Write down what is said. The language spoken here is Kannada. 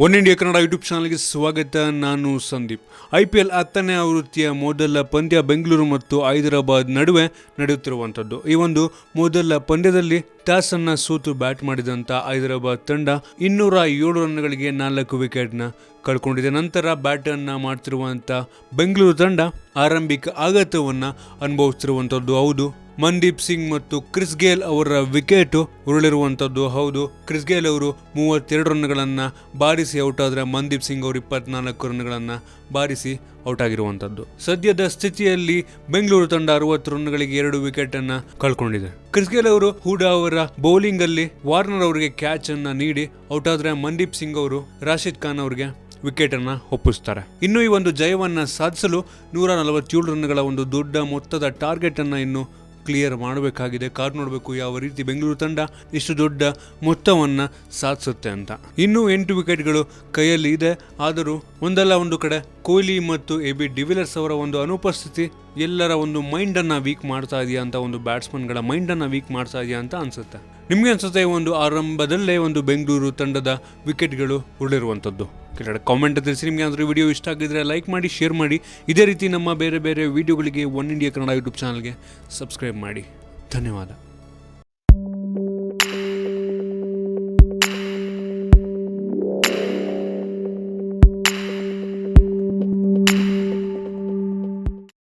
ಒನ್ ಇಂಡಿಯಾ ಕನ್ನಡ ಯೂಟ್ಯೂಬ್ ಚಾನಲ್ಗೆ ಸ್ವಾಗತ. ನಾನು ಸಂದೀಪ್. IPL 10ನೇ ಆವೃತ್ತಿಯ ಮೊದಲ ಪಂದ್ಯ ಬೆಂಗಳೂರು ಮತ್ತು ಹೈದರಾಬಾದ್ ನಡುವೆ ನಡೆಯುತ್ತಿರುವಂಥದ್ದು. ಈ ಒಂದು ಮೊದಲ ಪಂದ್ಯದಲ್ಲಿ ಟಾಸ್ ಅನ್ನು ಸೋತು ಬ್ಯಾಟ್ ಮಾಡಿದಂಥ ಹೈದರಾಬಾದ್ ತಂಡ 207 ರನ್ಗಳಿಗೆ 4 ವಿಕೆಟ್ನ ಕಳ್ಕೊಂಡಿದೆ. ನಂತರ ಬ್ಯಾಟನ್ನು ಮಾಡ್ತಿರುವಂಥ ಬೆಂಗಳೂರು ತಂಡ ಆರಂಭಿಕ ಆಘಾತವನ್ನು ಅನುಭವಿಸ್ತಿರುವಂಥದ್ದು. ಹೌದು, ಮನ್ದೀಪ್ ಸಿಂಗ್ ಮತ್ತು ಕ್ರಿಸ್ ಗೇಲ್ ಅವರ ವಿಕೆಟ್ ಉರುಳಿರುವಂಥದ್ದು. ಹೌದು, ಕ್ರಿಸ್ ಗೇಲ್ ಅವರು 32 ರನ್ಗಳನ್ನು ಬಾರಿಸಿ ಔಟ್ ಆದರೆ ಮನ್ದೀಪ್ ಸಿಂಗ್ ಅವರು 24 ರನ್ಗಳನ್ನು ಬಾರಿಸಿ ಔಟ್ ಆಗಿರುವಂಥದ್ದು. ಸದ್ಯದ ಸ್ಥಿತಿಯಲ್ಲಿ ಬೆಂಗಳೂರು ತಂಡ 60 ರನ್ಗಳಿಗೆ 2 ವಿಕೆಟ್ ಅನ್ನ ಕಳ್ಕೊಂಡಿದೆ. ಕ್ರಿಸ್ ಗೇಲ್ ಅವರು ಹೂಡಾ ಅವರ ಬೌಲಿಂಗ್ ಅಲ್ಲಿ ವಾರ್ನರ್ ಅವರಿಗೆ ಕ್ಯಾಚ್ ಅನ್ನ ನೀಡಿ ಔಟ್ ಆದ್ರೆ ಮನ್ದೀಪ್ ಸಿಂಗ್ ಅವರು ರಾಶಿದ್ ಖಾನ್ ಅವರಿಗೆ ವಿಕೆಟ್ ಅನ್ನ ಒಪ್ಪಿಸ್ತಾರೆ. ಇನ್ನು ಈ ಒಂದು ಜಯವನ್ನ ಸಾಧಿಸಲು 147 ರನ್ಗಳ ಒಂದು ದೊಡ್ಡ ಮೊತ್ತದ ಟಾರ್ಗೆಟ್ ಅನ್ನ ಇನ್ನು ಕ್ಲಿಯರ್ ಮಾಡಬೇಕಾಗಿದೆ. ಕಾರ್ ನೋಡಬೇಕು ಯಾವ ರೀತಿ ಬೆಂಗಳೂರು ತಂಡ ಇಷ್ಟು ದೊಡ್ಡ ಮೊತ್ತವನ್ನು ಸಾಧಿಸುತ್ತೆ ಅಂತ. ಇನ್ನೂ 8 ವಿಕೆಟ್ಗಳು ಕೈಯಲ್ಲಿ ಇದೆ. ಆದರೂ ಒಂದಲ್ಲ ಒಂದು ಕಡೆ ಕೊಹ್ಲಿ ಮತ್ತು AB ಡಿವಿಲಿಯರ್ಸ್ ಅವರ ಒಂದು ಅನುಪಸ್ಥಿತಿ ಎಲ್ಲರ ಒಂದು ಮೈಂಡನ್ನು ವೀಕ್ ಮಾಡ್ತಾ ಇದೆಯಾ ಅಂತ, ಒಂದು ಬ್ಯಾಟ್ಸ್ಮನ್ಗಳ ಮೈಂಡನ್ನು ವೀಕ್ ಮಾಡ್ತಾ ಇದೆಯಾ ಅಂತ ಅನ್ಸುತ್ತೆ. ನಿಮಗೆ ಅನ್ಸುತ್ತೆ ಒಂದು ಆರಂಭದಲ್ಲೇ ಒಂದು ಬೆಂಗಳೂರು ತಂಡದ ವಿಕೆಟ್ಗಳು ಉಳಿರುವಂಥದ್ದು? ಕೆಳಗಡೆ ಕಾಮೆಂಟ್ ತಿಳಿಸಿ. ನಿಮಗೆ ಏನಾದರೂ ವಿಡಿಯೋ ಇಷ್ಟ ಆಗಿದ್ರೆ ಲೈಕ್ ಮಾಡಿ, ಶೇರ್ ಮಾಡಿ. ಇದೇ ರೀತಿ ನಮ್ಮ ಬೇರೆ ಬೇರೆ ವಿಡಿಯೋಗಳಿಗೆ ಒನ್ ಇಂಡಿಯಾ ಕನ್ನಡ ಯೂಟ್ಯೂಬ್ ಚಾನಲ್ಗೆ ಸಬ್ಸ್ಕ್ರೈಬ್ ಮಾಡಿ. ಧನ್ಯವಾದ.